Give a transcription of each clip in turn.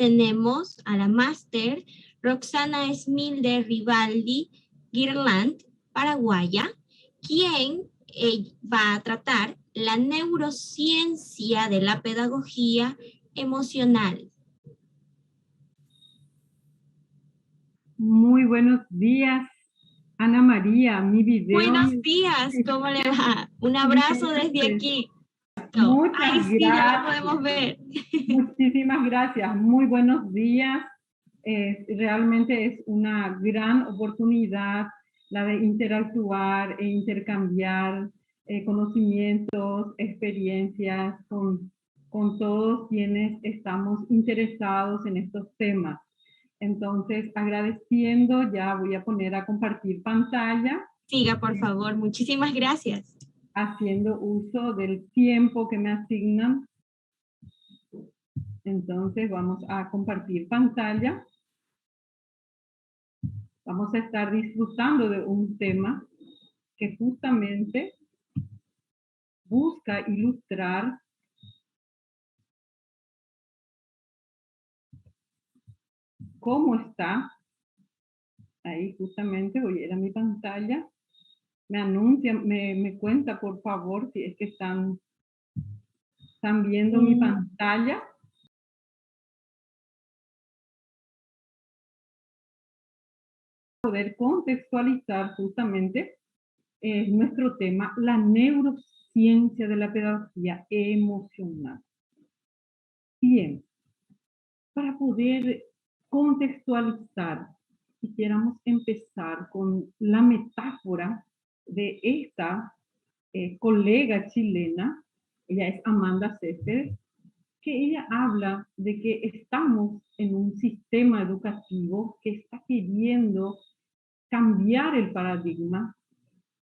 tenemos a la máster Roxana Esmilde Rivaldi Girland, paraguaya, quien va a tratar la neurociencia de la pedagogía emocional. Muy buenos días, Ana María, mi video. Buenos días, ¿cómo le va? Un abrazo desde aquí. Muchas sí, gracias. ya lo podemos ver. Muchísimas gracias, muy buenos días. Realmente es una gran oportunidad la de interactuar e intercambiar conocimientos, experiencias con todos quienes estamos interesados en estos temas. Entonces, agradeciendo, ya voy a poner a compartir pantalla. Siga, por favor. Muchísimas gracias. Haciendo uso del tiempo que me asignan. Entonces, vamos a compartir pantalla. Vamos a estar disfrutando de un tema que justamente busca ilustrar cómo está. Ahí justamente voy a ir a mi pantalla. Me anuncia, me cuenta por favor si es que están viendo mi pantalla. Poder contextualizar justamente nuestro tema, la neurociencia de la pedagogía emocional. Bien, para poder contextualizar, quisiéramos empezar con la metáfora de esta colega chilena. Ella es Amanda Céspedes, que ella habla de que estamos en un sistema educativo que está queriendo cambiar el paradigma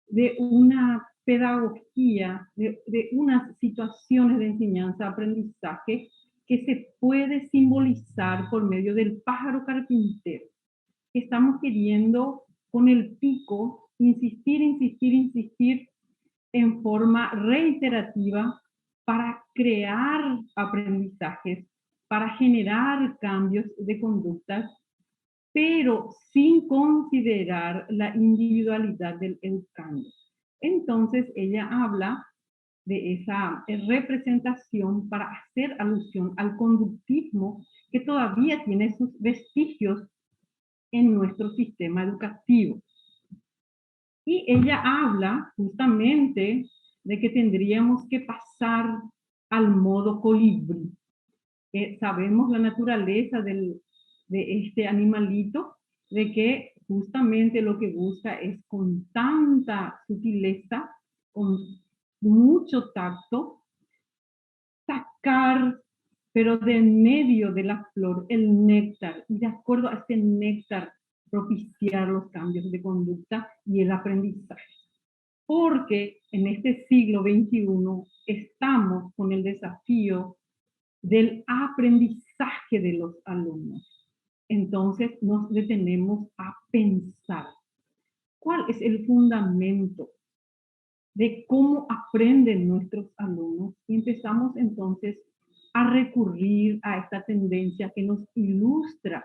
de una pedagogía, de unas situaciones de enseñanza-aprendizaje que se puede simbolizar por medio del pájaro carpintero. Estamos queriendo con el pico insistir en forma reiterativa para crear aprendizajes, para generar cambios de conductas, pero sin considerar la individualidad del educando. Entonces ella habla de esa representación para hacer alusión al conductismo que todavía tiene sus vestigios en nuestro sistema educativo. Y ella habla justamente de que tendríamos que pasar al modo colibrí. Sabemos la naturaleza de este animalito, de que justamente lo que busca es con tanta sutileza, con mucho tacto, sacar, pero de en medio de la flor, el néctar, y de acuerdo a este néctar, propiciar los cambios de conducta y el aprendizaje. Porque en este siglo XXI estamos con el desafío del aprendizaje de los alumnos. Entonces nos detenemos a pensar cuál es el fundamento de cómo aprenden nuestros alumnos y empezamos entonces a recurrir a esta tendencia que nos ilustra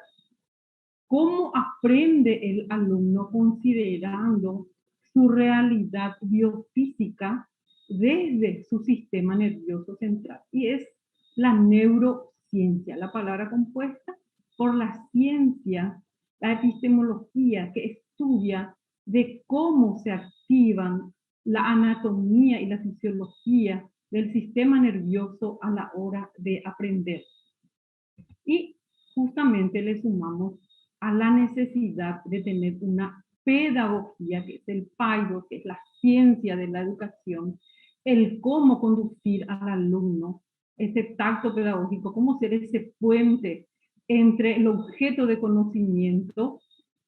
cómo aprende el alumno considerando su realidad biofísica desde su sistema nervioso central. Y es la neurociencia, la palabra compuesta por la ciencia, la epistemología que estudia de cómo se activan la anatomía y la fisiología del sistema nervioso a la hora de aprender. Y justamente le sumamos a la necesidad de tener una pedagogía, que es el PAIDO, que es la ciencia de la educación, el cómo conducir al alumno, ese tacto pedagógico, cómo ser ese puente entre el objeto de conocimiento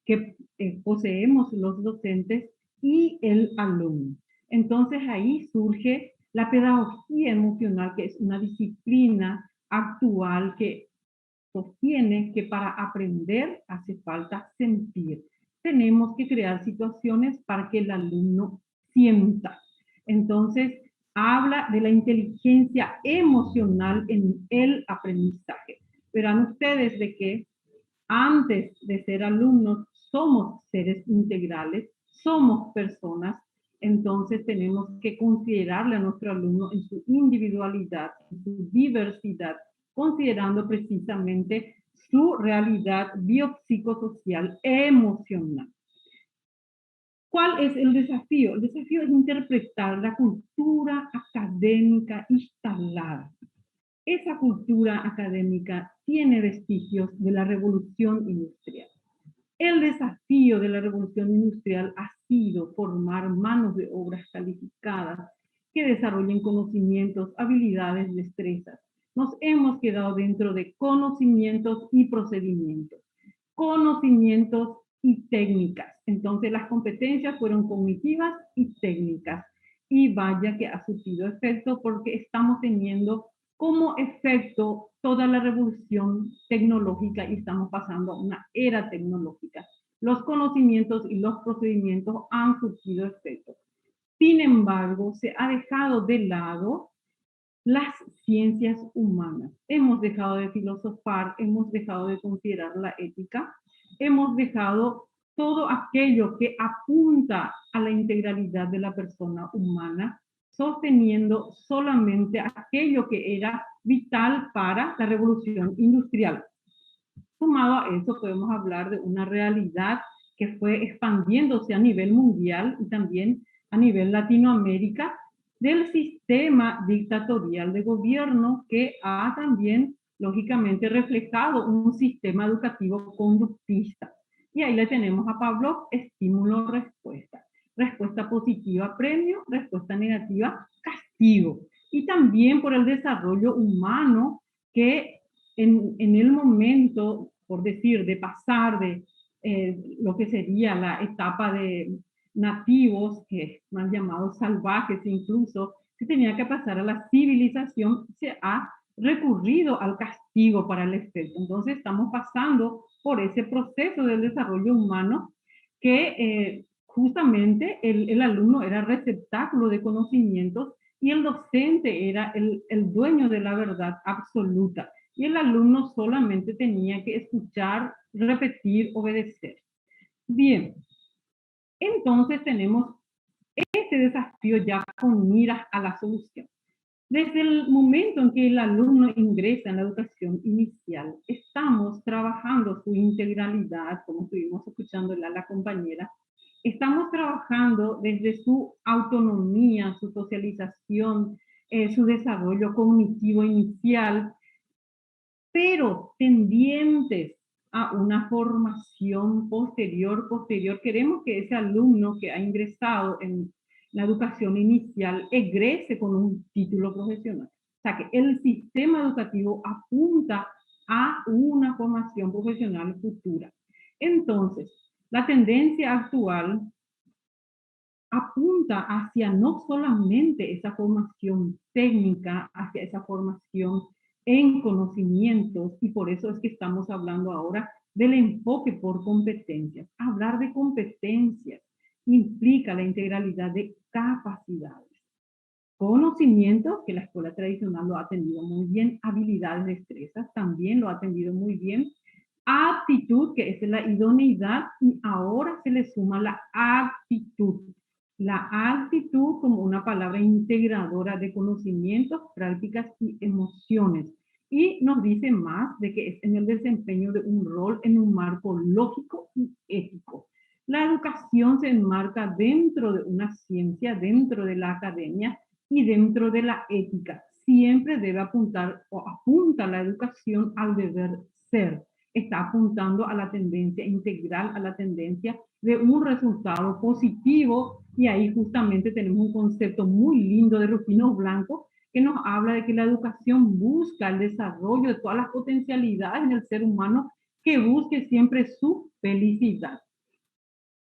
que poseemos los docentes y el alumno. Entonces ahí surge la pedagogía emocional, que es una disciplina actual que sostiene que para aprender hace falta sentir. Tenemos que crear situaciones para que el alumno sienta. Entonces, habla de la inteligencia emocional en el aprendizaje. verán ustedes de que antes de ser alumnos somos seres integrales, somos personas, entonces tenemos que considerarle a nuestro alumno en su individualidad, en su diversidad, considerando precisamente su realidad biopsicosocial emocional. ¿Cuál es el desafío? El desafío es interpretar la cultura académica instalada. Esa cultura académica tiene vestigios de la revolución industrial. El desafío de la revolución industrial ha sido formar manos de obras calificadas que desarrollen conocimientos, habilidades, destrezas. Nos hemos quedado dentro de conocimientos y procedimientos, conocimientos y técnicas. Entonces las competencias fueron cognitivas y técnicas. Y vaya que ha surtido efecto porque estamos teniendo como efecto toda la revolución tecnológica y estamos pasando a una era tecnológica. Los conocimientos y los procedimientos han surtido efecto. Sin embargo, se ha dejado de lado las ciencias humanas. Hemos dejado de filosofar, hemos dejado de considerar la ética, hemos dejado todo aquello que apunta a la integralidad de la persona humana, sosteniendo solamente aquello que era vital para la revolución industrial. Sumado a eso, podemos hablar de una realidad que fue expandiéndose a nivel mundial y también a nivel Latinoamérica, del sistema dictatorial de gobierno que ha también, lógicamente, reflejado un sistema educativo conductista. Y ahí le tenemos a Pavlov, estímulo-respuesta. Respuesta positiva, premio; respuesta negativa, castigo. Y también por el desarrollo humano que en el momento, por decir, de pasar de lo que sería la etapa de nativos, que más llamados salvajes incluso, que tenía que pasar a la civilización, se ha recurrido al castigo para el efecto. Entonces estamos pasando por ese proceso del desarrollo humano que justamente el alumno era receptáculo de conocimientos y el docente era el dueño de la verdad absoluta. Y el alumno solamente tenía que escuchar, repetir, obedecer. Bien, entonces tenemos este desafío ya con miras a la solución. Desde el momento en que el alumno ingresa en la educación inicial, estamos trabajando su integralidad, como estuvimos escuchando la compañera, estamos trabajando desde su autonomía, su socialización, su desarrollo cognitivo inicial, pero tendientes a una formación posterior. Queremos que ese alumno que ha ingresado en la educación inicial egrese con un título profesional. O sea, que el sistema educativo apunta a una formación profesional futura. Entonces, la tendencia actual apunta hacia no solamente esa formación técnica, hacia esa formación en conocimientos, y por eso es que estamos hablando ahora del enfoque por competencias. Hablar de competencias implica la integralidad de capacidades. Conocimientos, que la escuela tradicional lo ha atendido muy bien; habilidades, destrezas, también lo ha atendido muy bien; aptitud, que es la idoneidad, y ahora se le suma la actitud. La actitud como una palabra integradora de conocimientos, prácticas y emociones. Y nos dice más de que es en el desempeño de un rol en un marco lógico y ético. La educación se enmarca dentro de una ciencia, dentro de la academia y dentro de la ética. Siempre debe apuntar o apunta la educación al deber ser. Está apuntando a la tendencia integral, a la tendencia de un resultado positivo, y ahí justamente tenemos un concepto muy lindo de Rufino Blanco que nos habla de que la educación busca el desarrollo de todas las potencialidades en el ser humano, que busque siempre su felicidad.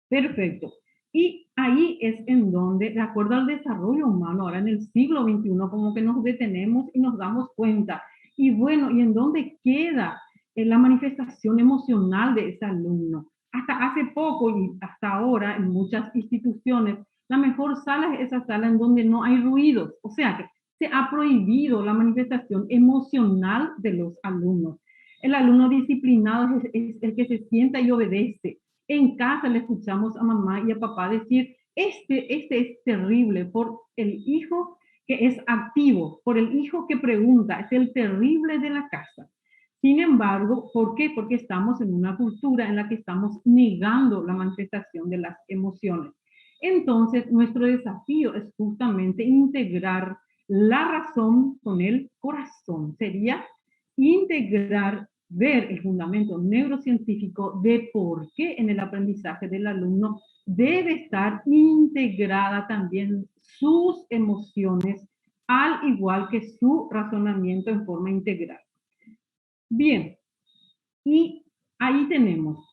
Perfecto. Y ahí es en donde, de acuerdo al desarrollo humano, ahora en el siglo XXI, como que nos detenemos y nos damos cuenta. Y bueno, ¿y en dónde queda la manifestación emocional de ese alumno? Hasta hace poco y hasta ahora, en muchas instituciones, la mejor sala es esa sala en donde no hay ruidos. O sea que se ha prohibido la manifestación emocional de los alumnos. El alumno disciplinado es el que se sienta y obedece. En casa le escuchamos a mamá y a papá decir, este es terrible por el hijo que es activo, por el hijo que pregunta, es el terrible de la casa. Sin embargo, ¿por qué? Porque estamos en una cultura en la que estamos negando la manifestación de las emociones. Entonces, nuestro desafío es justamente integrar la razón con el corazón. Sería integrar, ver el fundamento neurocientífico de por qué en el aprendizaje del alumno debe estar integrada también sus emociones, al igual que su razonamiento en forma integral. Bien, y ahí tenemos,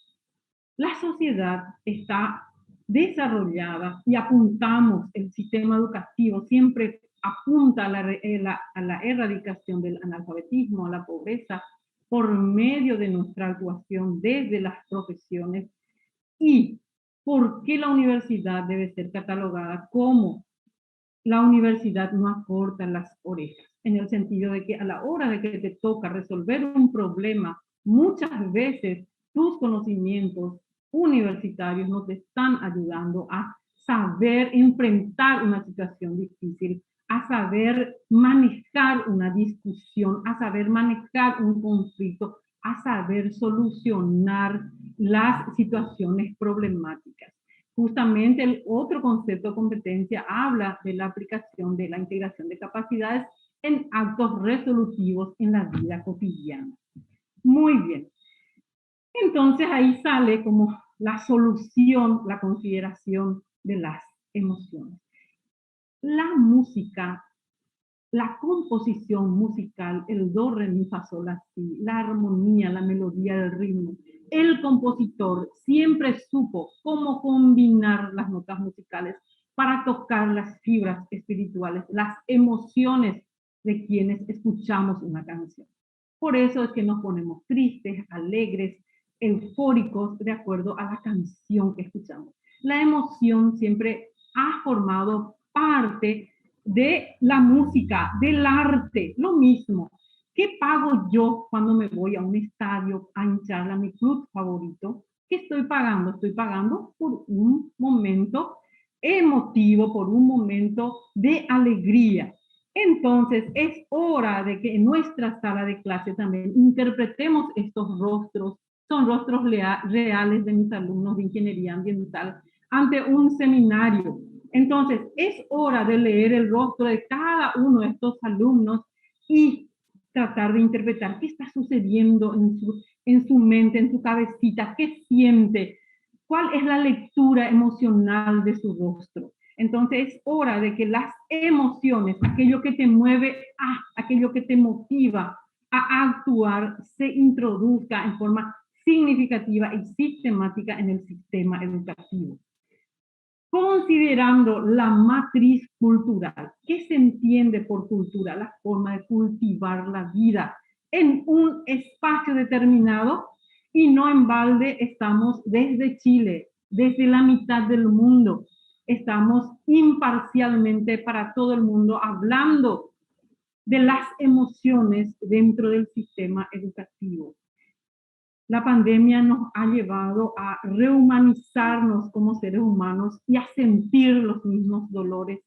la sociedad está desarrollada y apuntamos, el sistema educativo siempre apunta a la erradicación del analfabetismo, a la pobreza, por medio de nuestra actuación desde las profesiones. ¿Y por qué la universidad debe ser catalogada como la universidad no acorta las orejas? En el sentido de que a la hora de que te toca resolver un problema, muchas veces tus conocimientos universitarios no te están ayudando a saber enfrentar una situación difícil, a saber manejar una discusión, a saber manejar un conflicto, a saber solucionar las situaciones problemáticas. Justamente el otro concepto de competencia habla de la aplicación de la integración de capacidades en actos resolutivos en la vida cotidiana. Muy bien. Entonces ahí sale como la solución, la consideración de las emociones. La música, la composición musical, el do, re, mi, fa, sol, la, si, la armonía, la melodía, el ritmo. El compositor siempre supo cómo combinar las notas musicales para tocar las fibras espirituales, las emociones de quienes escuchamos una canción. Por eso es que nos ponemos tristes, alegres, eufóricos, de acuerdo a la canción que escuchamos. La emoción siempre ha formado parte de la música, del arte, lo mismo. ¿Qué pago yo cuando me voy a un estadio a hinchar a mi club favorito? ¿Qué estoy pagando? Estoy pagando por un momento emotivo, por un momento de alegría. Entonces, es hora de que en nuestra sala de clase también interpretemos estos rostros, son rostros reales de mis alumnos de ingeniería ambiental, ante un seminario. Entonces, es hora de leer el rostro de cada uno de estos alumnos y tratar de interpretar qué está sucediendo en su mente, en su cabecita, qué siente, cuál es la lectura emocional de su rostro. Entonces es hora de que las emociones, aquello que te mueve, aquello que te motiva a actuar, se introduzca en forma significativa y sistemática en el sistema educativo. Considerando la matriz cultural, ¿qué se entiende por cultura? La forma de cultivar la vida en un espacio determinado, y no en balde estamos desde Chile, desde la mitad del mundo, estamos imparcialmente para todo el mundo hablando de las emociones dentro del sistema educativo. La pandemia nos ha llevado a rehumanizarnos como seres humanos y a sentir los mismos dolores,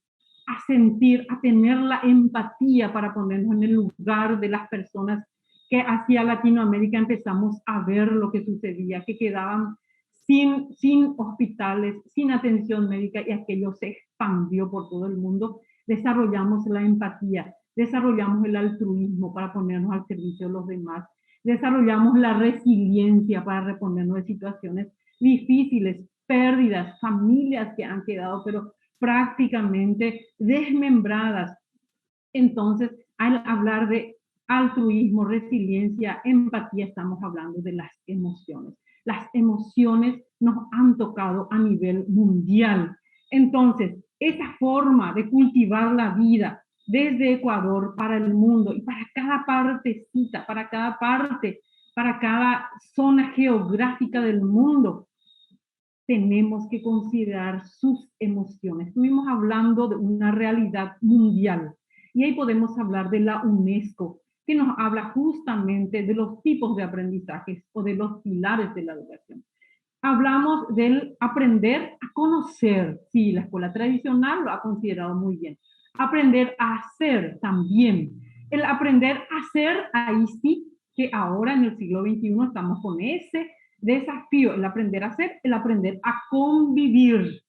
a sentir, a tener la empatía para ponernos en el lugar de las personas que hacia Latinoamérica empezamos a ver lo que sucedía, que quedaban sin hospitales, sin atención médica, y aquello se expandió por todo el mundo. Desarrollamos la empatía, desarrollamos el altruismo para ponernos al servicio de los demás, desarrollamos la resiliencia para reponernos de situaciones difíciles, pérdidas, familias que han quedado pero prácticamente desmembradas. Entonces, al hablar de altruismo, resiliencia, empatía, estamos hablando de las emociones. Las emociones nos han tocado a nivel mundial. Entonces, esa forma de cultivar la vida desde Ecuador para el mundo y para cada partecita, para cada parte, para cada zona geográfica del mundo, tenemos que considerar sus emociones. Estuvimos hablando de una realidad mundial y ahí podemos hablar de la UNESCO, que nos habla justamente de los tipos de aprendizajes o de los pilares de la educación. Hablamos del aprender a conocer. Sí, la escuela tradicional lo ha considerado muy bien. Aprender a hacer también. El aprender a hacer, ahí sí, que ahora en el siglo XXI estamos con ese desafío, el aprender a hacer, el aprender a convivir.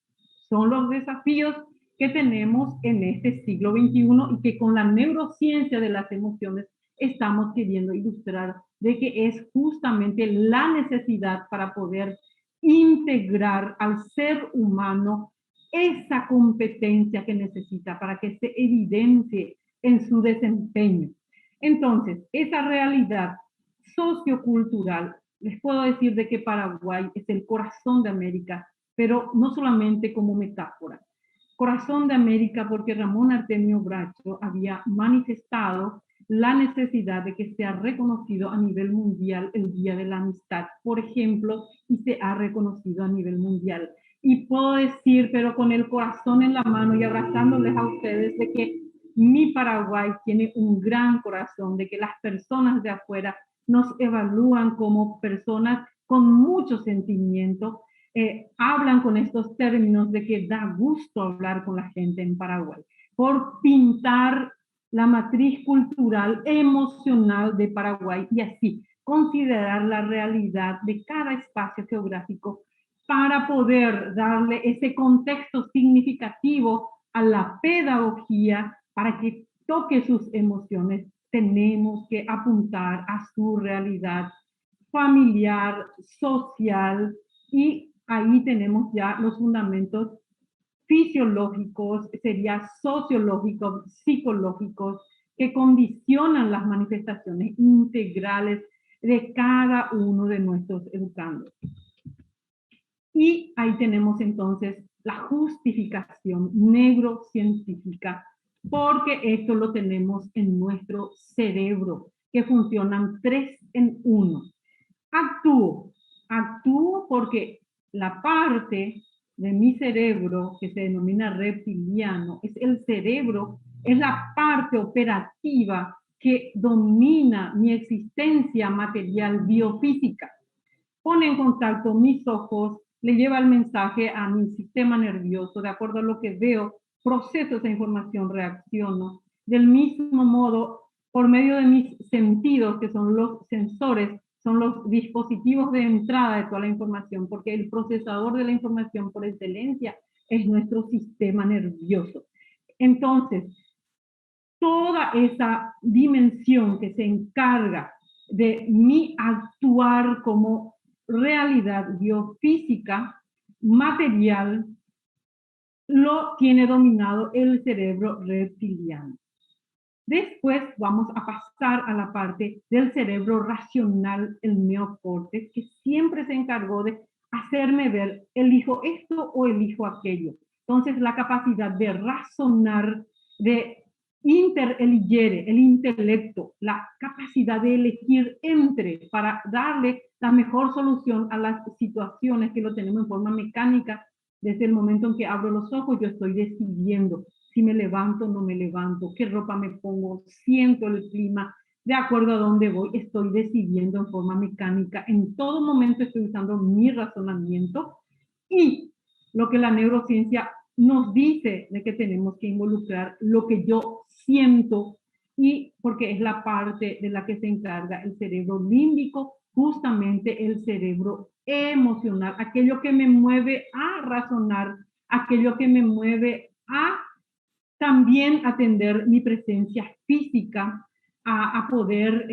Son los desafíos que tenemos en este siglo XXI y que con la neurociencia de las emociones estamos queriendo ilustrar de que es justamente la necesidad para poder integrar al ser humano esa competencia que necesita para que se evidencie en su desempeño. Entonces, esa realidad sociocultural, les puedo decir de que Paraguay es el corazón de América, pero no solamente como metáfora. Corazón de América porque Ramón Artemio Bracho había manifestado la necesidad de que sea reconocido a nivel mundial el Día de la Amistad, por ejemplo, y se ha reconocido a nivel mundial. Y puedo decir, pero con el corazón en la mano y abrazándoles a ustedes, de que mi Paraguay tiene un gran corazón, de que las personas de afuera nos evalúan como personas con mucho sentimiento, hablan con estos términos de que da gusto hablar con la gente en Paraguay, por pintar la matriz cultural, emocional de Paraguay y así considerar la realidad de cada espacio geográfico para poder darle ese contexto significativo a la pedagogía para que toque sus emociones. Tenemos que apuntar a su realidad familiar, social, y ahí tenemos ya los fundamentos fisiológicos, sería sociológicos, psicológicos, que condicionan las manifestaciones integrales de cada uno de nuestros educandos. Y ahí tenemos entonces la justificación neurocientífica, porque esto lo tenemos en nuestro cerebro, que funcionan 3 en 1. Actúo porque la parte de mi cerebro que se denomina reptiliano, es el cerebro, es la parte operativa que domina mi existencia material biofísica. Pone en contacto mis ojos, le lleva el mensaje a mi sistema nervioso, de acuerdo a lo que veo, proceso esa información, reacciono. Del mismo modo, por medio de mis sentidos, que son los sensores, son los dispositivos de entrada de toda la información, porque el procesador de la información por excelencia es nuestro sistema nervioso. Entonces, toda esa dimensión que se encarga de mi actuar como realidad biofísica, material, lo tiene dominado el cerebro reptiliano. Después vamos a pasar a la parte del cerebro racional, el neocórtex, que siempre se encargó de hacerme ver, elijo esto o elijo aquello. Entonces, la capacidad de razonar, de inteligere, el intelecto, la capacidad de elegir entre para darle la mejor solución a las situaciones que lo tenemos en forma mecánica. Desde el momento en que abro los ojos, yo estoy decidiendo si me levanto o no me levanto, qué ropa me pongo, siento el clima, de acuerdo a dónde voy, estoy decidiendo en forma mecánica. En todo momento estoy usando mi razonamiento y lo que la neurociencia nos dice de que tenemos que involucrar lo que yo siento, y porque es la parte de la que se encarga el cerebro límbico, justamente el cerebro emocional, aquello que me mueve a razonar, aquello que me mueve a también atender mi presencia física, a poder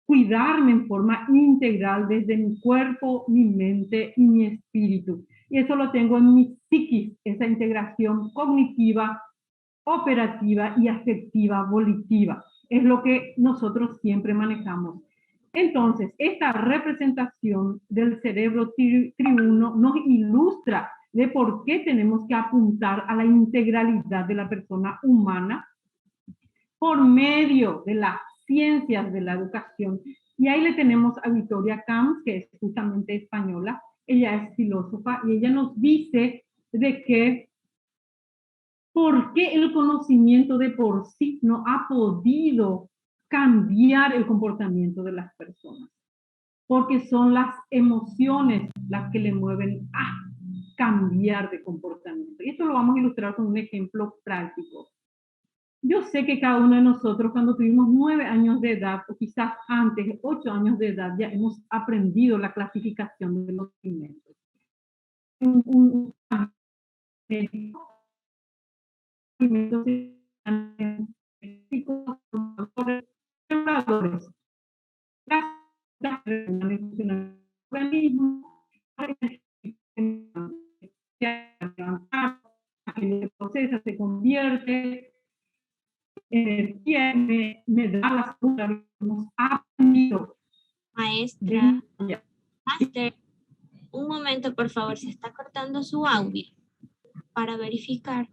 cuidarme en forma integral desde mi cuerpo, mi mente y mi espíritu. Y eso lo tengo en mi psiquis, esa integración cognitiva, operativa y afectiva, volitiva. Es lo que nosotros siempre manejamos. Entonces, esta representación del cerebro triuno nos ilustra de por qué tenemos que apuntar a la integralidad de la persona humana por medio de las ciencias de la educación. Y ahí le tenemos a Victoria Camps, que es justamente española. Ella es filósofa y ella nos dice de que por qué el conocimiento de por sí no ha podido cambiar el comportamiento de las personas, porque son las emociones las que le mueven a cambiar de comportamiento. Y esto lo vamos a ilustrar con un ejemplo práctico. Yo sé que cada uno de nosotros, cuando tuvimos 9 años de edad, o quizás antes, 8 años de edad, ya hemos aprendido la clasificación de los alimentos. Un alimentos organismo, se procesa, se convierte en energía, me da la salud, hemos aprendido. Maestra, Master, un momento, por favor, se está cortando su audio para verificar.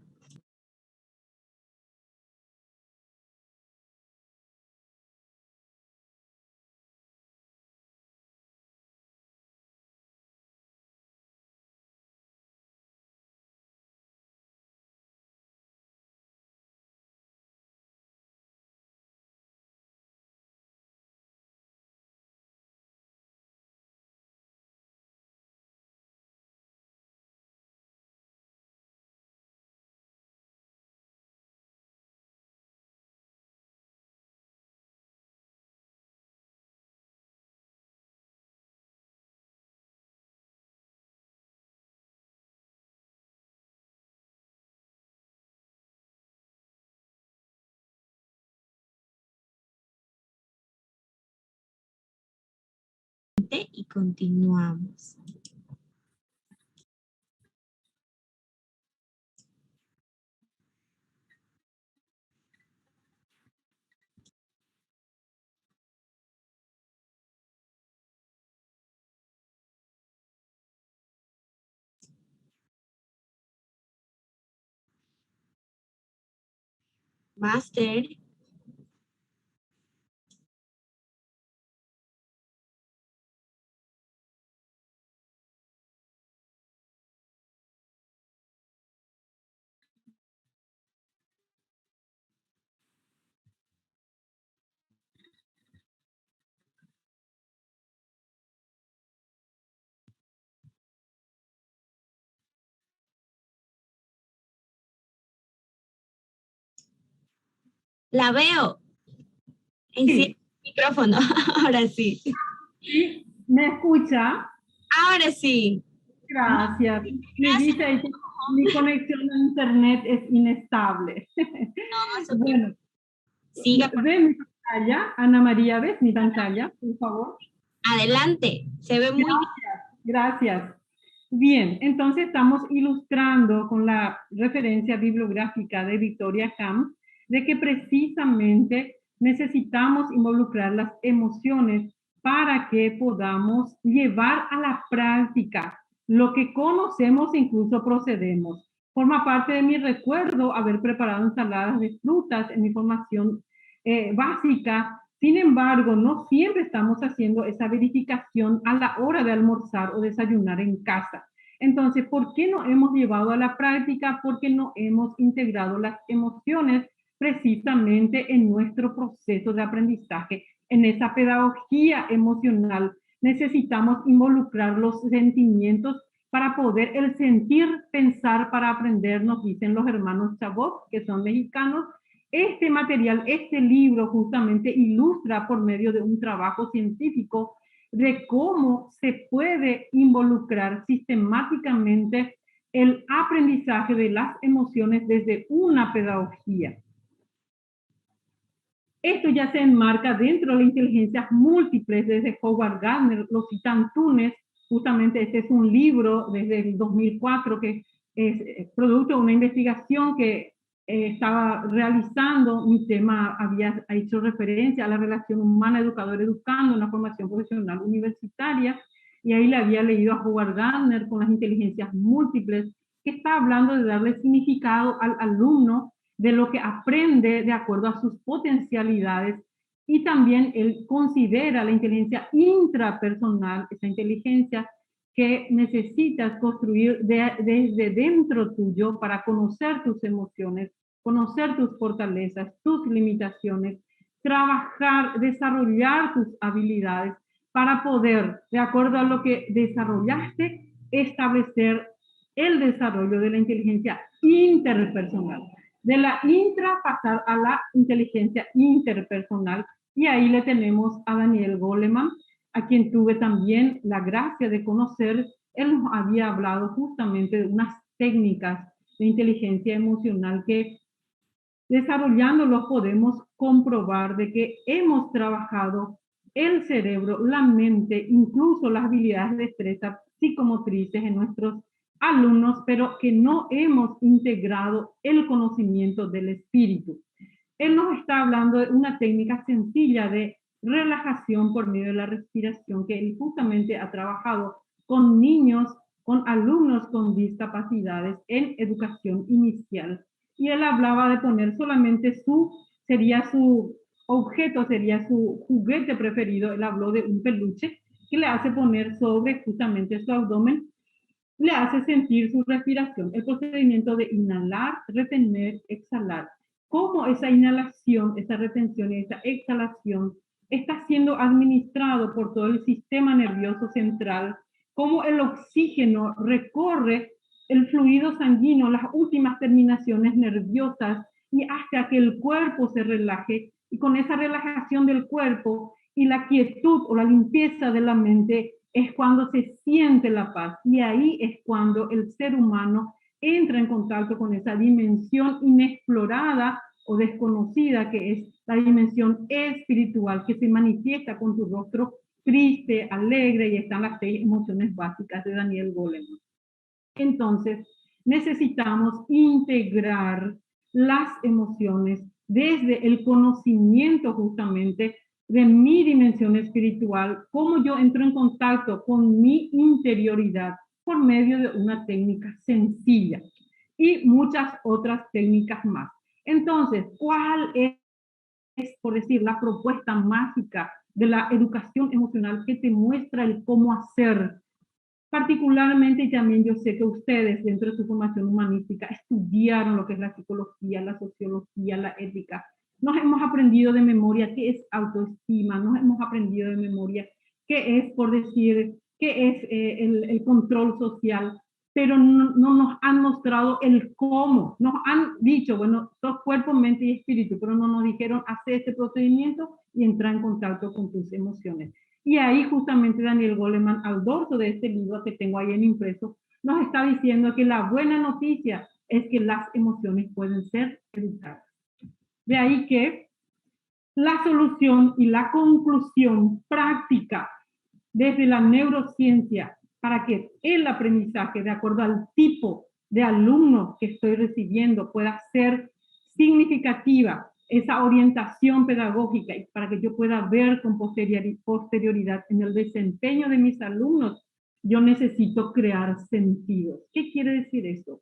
Y continuamos. Master. La veo. Enciende el micrófono. Ahora sí. ¿Sí? ¿Me escucha? Ahora sí. Gracias. Me dice que mi conexión a internet es inestable. No, bueno, siga. ¿Ve mi pantalla? Ana María, ¿ves mi pantalla, por favor? Adelante. Se ve muy bien. Gracias. Bien, entonces estamos ilustrando con la referencia bibliográfica de Victoria Camp de que precisamente necesitamos involucrar las emociones para que podamos llevar a la práctica lo que conocemos e incluso procedemos. Forma parte de mi recuerdo haber preparado ensaladas de frutas en mi formación básica. Sin embargo, no siempre estamos haciendo esa verificación a la hora de almorzar o desayunar en casa. Entonces, ¿por qué no hemos llevado a la práctica? Porque no hemos integrado las emociones precisamente en nuestro proceso de aprendizaje, en esa pedagogía emocional. Necesitamos involucrar los sentimientos para poder el sentir, pensar para aprender, nos dicen los hermanos Chabot, que son mexicanos. Este material, este libro justamente ilustra por medio de un trabajo científico de cómo se puede involucrar sistemáticamente el aprendizaje de las emociones desde una pedagogía. Esto ya se enmarca dentro de las inteligencias múltiples desde Howard Gardner, lo citan Túnez, justamente este es un libro desde el 2004 que es producto de una investigación que estaba realizando. Mi tema había hecho referencia a la relación humana educador-educando, una formación profesional universitaria, y ahí le había leído a Howard Gardner con las inteligencias múltiples, que está hablando de darle significado al alumno de lo que aprende de acuerdo a sus potencialidades, y también él considera la inteligencia intrapersonal, esa inteligencia que necesitas construir desde dentro tuyo para conocer tus emociones, conocer tus fortalezas, tus limitaciones, trabajar, desarrollar tus habilidades para poder, de acuerdo a lo que desarrollaste, establecer el desarrollo de la inteligencia interpersonal. De la intra pasar a la inteligencia interpersonal. Y ahí le tenemos a Daniel Goleman, a quien tuve también la gracia de conocer. Él nos había hablado justamente de unas técnicas de inteligencia emocional que desarrollándolos podemos comprobar de que hemos trabajado el cerebro, la mente, incluso las habilidades de destreza psicomotrices en nuestros alumnos, pero que no hemos integrado el conocimiento del espíritu. Él nos está hablando de una técnica sencilla de relajación por medio de la respiración que él justamente ha trabajado con niños, con alumnos con discapacidades en educación inicial. Y él hablaba de poner solamente sería su objeto, sería su juguete preferido. Él habló de un peluche que le hace poner sobre justamente su abdomen, le hace sentir su respiración, el procedimiento de inhalar, retener, exhalar. Cómo esa inhalación, esa retención y esa exhalación está siendo administrado por todo el sistema nervioso central, cómo el oxígeno recorre el fluido sanguíneo, las últimas terminaciones nerviosas y hasta que el cuerpo se relaje, y con esa relajación del cuerpo y la quietud o la limpieza de la mente es cuando se siente la paz, y ahí es cuando el ser humano entra en contacto con esa dimensión inexplorada o desconocida que es la dimensión espiritual que se manifiesta con tu rostro triste, alegre, y están las 6 emociones básicas de Daniel Goleman. Entonces, necesitamos integrar las emociones desde el conocimiento justamente de mi dimensión espiritual, cómo yo entro en contacto con mi interioridad por medio de una técnica sencilla y muchas otras técnicas más. Entonces, ¿cuál es, por decir, la propuesta mágica de la educación emocional que te muestra el cómo hacer? Particularmente también yo sé que ustedes dentro de su formación humanística estudiaron lo que es la psicología, la sociología, la ética. Nos hemos aprendido de memoria qué es autoestima, nos hemos aprendido de memoria qué es, por decir, qué es el control social, pero no nos han mostrado el cómo. Nos han dicho, bueno, sos cuerpo, mente y espíritu, pero no nos dijeron, hace este procedimiento y entra en contacto con tus emociones. Y ahí justamente Daniel Goleman, al dorso de este libro que tengo ahí en impreso, nos está diciendo que la buena noticia es que las emociones pueden ser educadas. De ahí que la solución y la conclusión práctica desde la neurociencia para que el aprendizaje, de acuerdo al tipo de alumno que estoy recibiendo, pueda ser significativa, esa orientación pedagógica, y para que yo pueda ver con posterioridad en el desempeño de mis alumnos, yo necesito crear sentidos. ¿Qué quiere decir eso?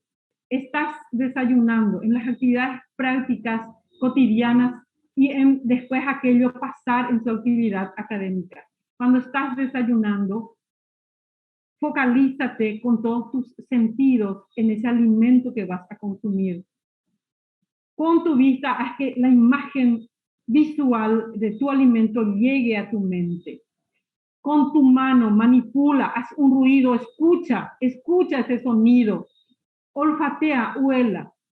Estás desayunando en las actividades prácticas cotidianas y después aquello pasar en su actividad académica. Cuando estás desayunando, focalízate con todos tus sentidos en ese alimento que vas a consumir. Con tu vista, haz que la imagen visual de tu alimento llegue a tu mente. Con tu mano, manipula, haz un ruido, escucha ese sonido. Olfatea,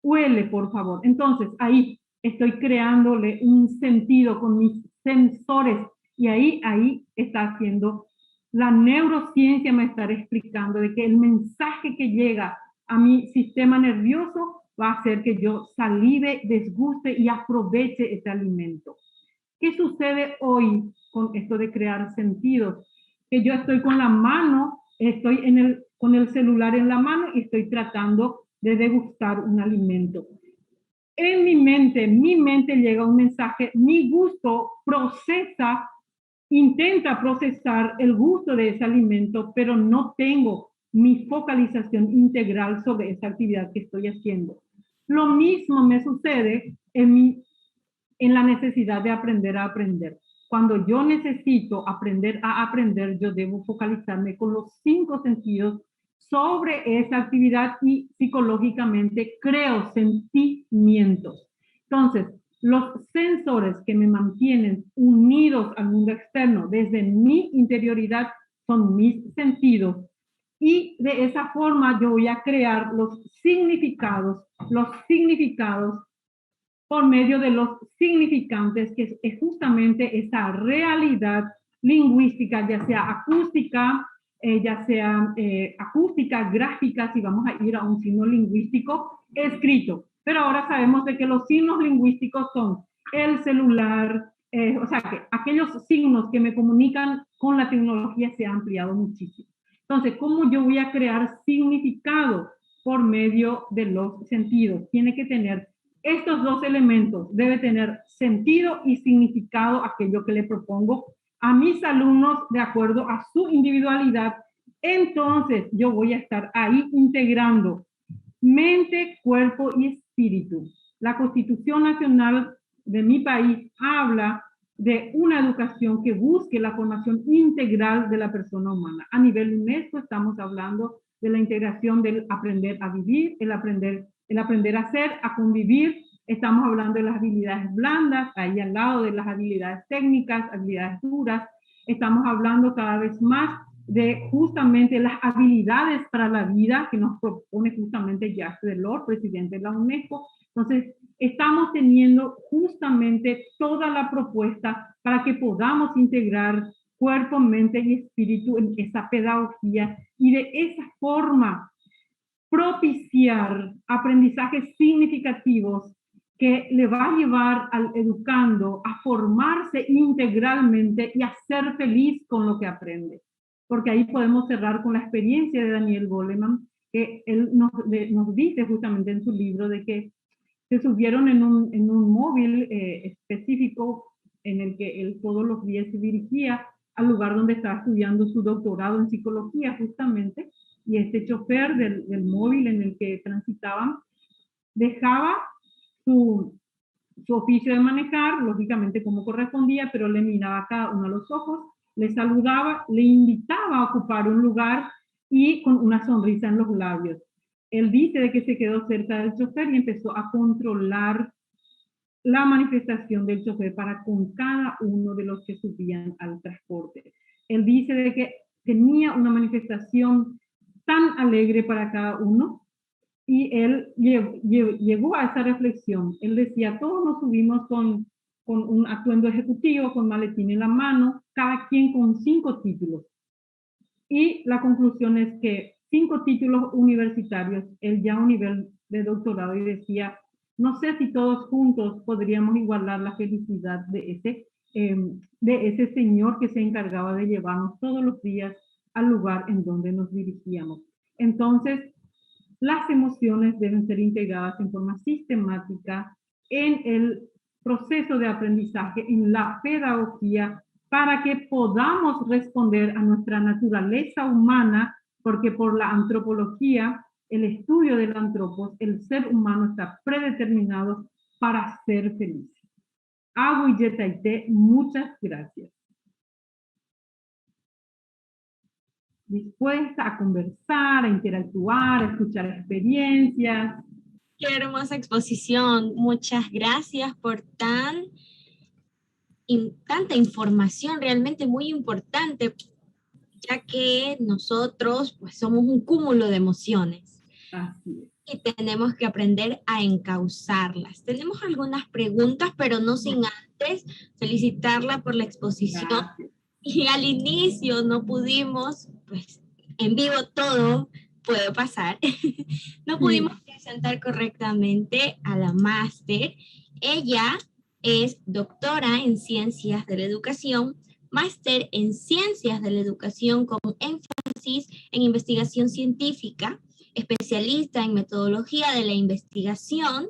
huele, por favor. Entonces, ahí estoy creándole un sentido con mis sensores, y ahí está haciendo la neurociencia, me estará explicando de que el mensaje que llega a mi sistema nervioso va a hacer que yo salive, desguste y aproveche ese alimento. ¿Qué sucede hoy con esto de crear sentidos? Que yo estoy con la mano, estoy con el celular en la mano y estoy tratando de degustar un alimento. En mi mente llega un mensaje, mi gusto intenta procesar el gusto de ese alimento, pero no tengo mi focalización integral sobre esa actividad que estoy haciendo. Lo mismo me sucede en la necesidad de aprender a aprender. Cuando yo necesito aprender a aprender, yo debo focalizarme con los 5 sentidos sobre esa actividad y psicológicamente creo sentimientos. Entonces, Los sensores que me mantienen unidos al mundo externo desde mi interioridad son mis sentidos. Y de esa forma yo voy a crear los significados por medio de los significantes, que es justamente esa realidad lingüística, ya sea acústica, acústica, gráfica, si vamos a ir a un signo lingüístico escrito. Pero ahora sabemos de que los signos lingüísticos son el celular, o sea, que aquellos signos que me comunican con la tecnología se han ampliado muchísimo. Entonces, ¿cómo yo voy a crear significado? Por medio de los sentidos. Tiene que tener estos dos elementos, debe tener sentido y significado aquello que le propongo a mis alumnos de acuerdo a su individualidad. Entonces yo voy a estar ahí integrando mente, cuerpo y espíritu. La Constitución Nacional de mi país habla de una educación que busque la formación integral de la persona humana. A nivel UNESCO estamos hablando de la integración del aprender a vivir, el aprender a ser, a convivir. Estamos hablando de las habilidades blandas, ahí al lado de las habilidades técnicas, habilidades duras. Estamos hablando cada vez más de justamente las habilidades para la vida que nos propone justamente Jacques Delors, presidente de la UNESCO. Entonces, estamos teniendo justamente toda la propuesta para que podamos integrar cuerpo, mente y espíritu en esa pedagogía y de esa forma propiciar aprendizajes significativos que le va a llevar al educando a formarse integralmente y a ser feliz con lo que aprende. Porque ahí podemos cerrar con la experiencia de Daniel Goleman, que él nos dice justamente en su libro de que se subieron en un móvil específico en el que él todos los días se dirigía al lugar donde estaba estudiando su doctorado en psicología justamente, y este chofer del móvil en el que transitaban dejaba su oficio de manejar, lógicamente como correspondía, pero le miraba a cada uno a los ojos, le saludaba, le invitaba a ocupar un lugar y con una sonrisa en los labios. Él dice de que se quedó cerca del chofer y empezó a controlar la manifestación del chofer para con cada uno de los que subían al transporte. Él dice de que tenía una manifestación tan alegre para cada uno y él llegó a esa reflexión. Él decía, todos nos subimos con un atuendo ejecutivo, con maletín en la mano, cada quien con 5 títulos. Y la conclusión es que 5 títulos universitarios, él ya a un nivel de doctorado, y decía, no sé si todos juntos podríamos igualar la felicidad de ese señor que se encargaba de llevarnos todos los días al lugar en donde nos dirigíamos. Entonces, las emociones deben ser integradas en forma sistemática en el proceso de aprendizaje, en la pedagogía, para que podamos responder a nuestra naturaleza humana, porque por la antropología, el estudio del antropos, el ser humano está predeterminado para ser feliz. Agu y Yetaite, muchas gracias. Dispuesta a conversar, a interactuar, a escuchar experiencias. Qué hermosa exposición. Muchas gracias por tanta información realmente muy importante, ya que nosotros pues somos un cúmulo de emociones. Así es. Y tenemos que aprender a encauzarlas. Tenemos algunas preguntas, pero no sin antes felicitarla por la exposición. Gracias. Y al inicio no pudimos, pues en vivo todo puede pasar, no pudimos presentar correctamente a la máster. Ella es doctora en Ciencias de la Educación, máster en Ciencias de la Educación con énfasis en investigación científica, especialista en metodología de la investigación,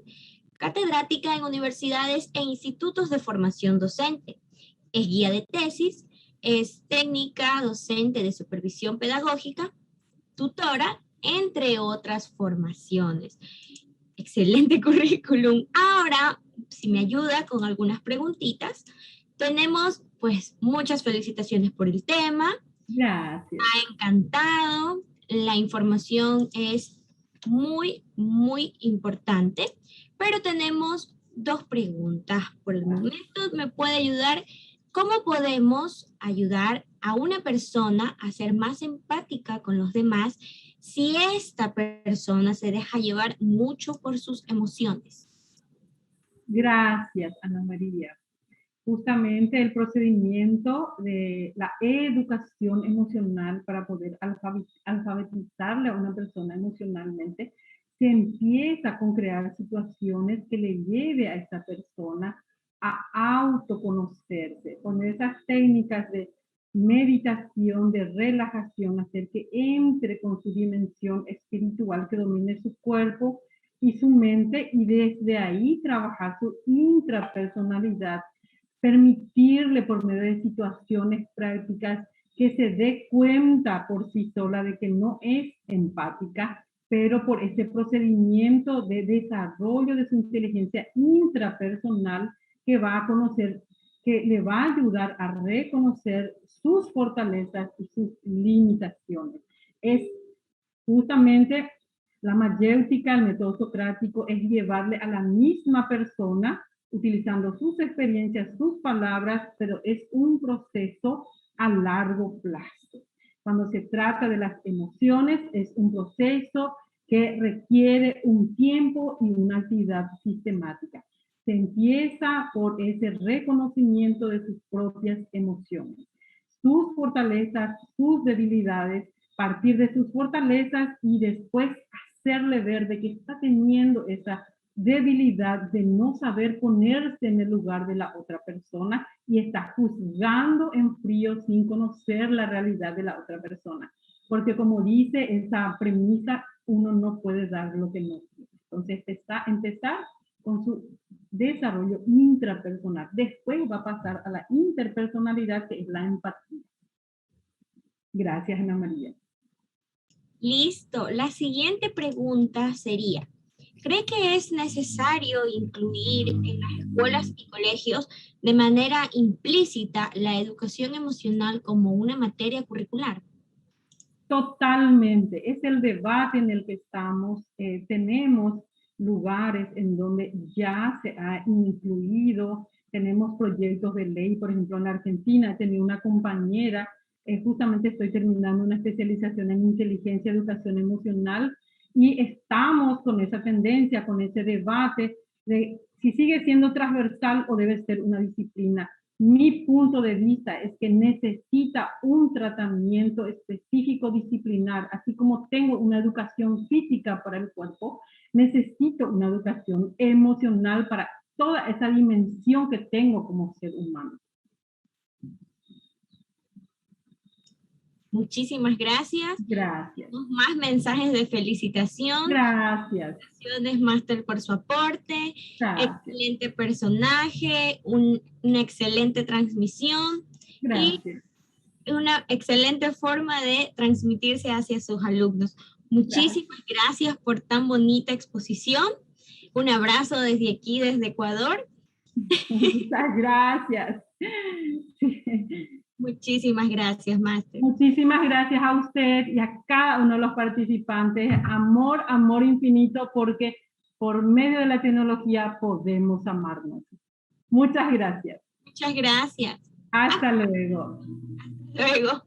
catedrática en universidades e institutos de formación docente. Es guía de tesis, es técnica docente de supervisión pedagógica, tutora, entre otras formaciones. Excelente currículum. Ahora, si me ayuda con algunas preguntitas, tenemos pues muchas felicitaciones por el tema. Gracias. Ha encantado. La información es muy, muy importante, pero tenemos 2 preguntas por el momento. ¿Me puede ayudar? ¿Cómo podemos ayudar a una persona a ser más empática con los demás si esta persona se deja llevar mucho por sus emociones? Gracias, Ana María. Justamente el procedimiento de la educación emocional para poder alfabetizarle a una persona emocionalmente se empieza con crear situaciones que le lleve a esta persona a autoconocerse, con esas técnicas de meditación, de relajación, hacer que entre con su dimensión espiritual, que domine su cuerpo y su mente, y desde ahí trabajar su intrapersonalidad, permitirle por medio de situaciones prácticas que se dé cuenta por sí sola de que no es empática, pero por ese procedimiento de desarrollo de su inteligencia intrapersonal que va a conocer, que le va a ayudar a reconocer sus fortalezas y sus limitaciones. Es justamente la mayéutica, el método socrático, es llevarle a la misma persona utilizando sus experiencias, sus palabras, pero es un proceso a largo plazo. Cuando se trata de las emociones, es un proceso que requiere un tiempo y una actividad sistemática. Se empieza por ese reconocimiento de sus propias emociones, sus fortalezas, sus debilidades, partir de sus fortalezas y después hacerle ver de que está teniendo esa debilidad de no saber ponerse en el lugar de la otra persona y está juzgando en frío sin conocer la realidad de la otra persona. Porque como dice esa premisa, uno no puede dar lo que no tiene. Entonces empezar con su desarrollo intrapersonal. Después va a pasar a la interpersonalidad, que es la empatía. Gracias, Ana María. Listo. La siguiente pregunta sería, ¿cree que es necesario incluir en las escuelas y colegios de manera implícita la educación emocional como una materia curricular? Totalmente. Es el debate en el que estamos. Tenemos lugares en donde ya se ha incluido, tenemos proyectos de ley, por ejemplo, en Argentina, tenía una compañera, justamente estoy terminando una especialización en inteligencia y educación emocional, y estamos con esa tendencia, con ese debate de si sigue siendo transversal o debe ser una disciplina. Mi punto de vista es que necesita un tratamiento específico disciplinar, así como tengo una educación física para el cuerpo, necesito una educación emocional para toda esa dimensión que tengo como ser humano. Muchísimas gracias. Gracias. Más mensajes de felicitación. Gracias. Felicitaciones, Máster, por su aporte. Gracias. Excelente personaje, una excelente transmisión. Gracias. Y una excelente forma de transmitirse hacia sus alumnos. Muchísimas gracias por tan bonita exposición. Un abrazo desde aquí, desde Ecuador. Muchas gracias. Muchísimas gracias, Máster. Muchísimas gracias a usted y a cada uno de los participantes. Amor, amor infinito, porque por medio de la tecnología podemos amarnos. Muchas gracias. Muchas gracias. Hasta luego. Hasta luego.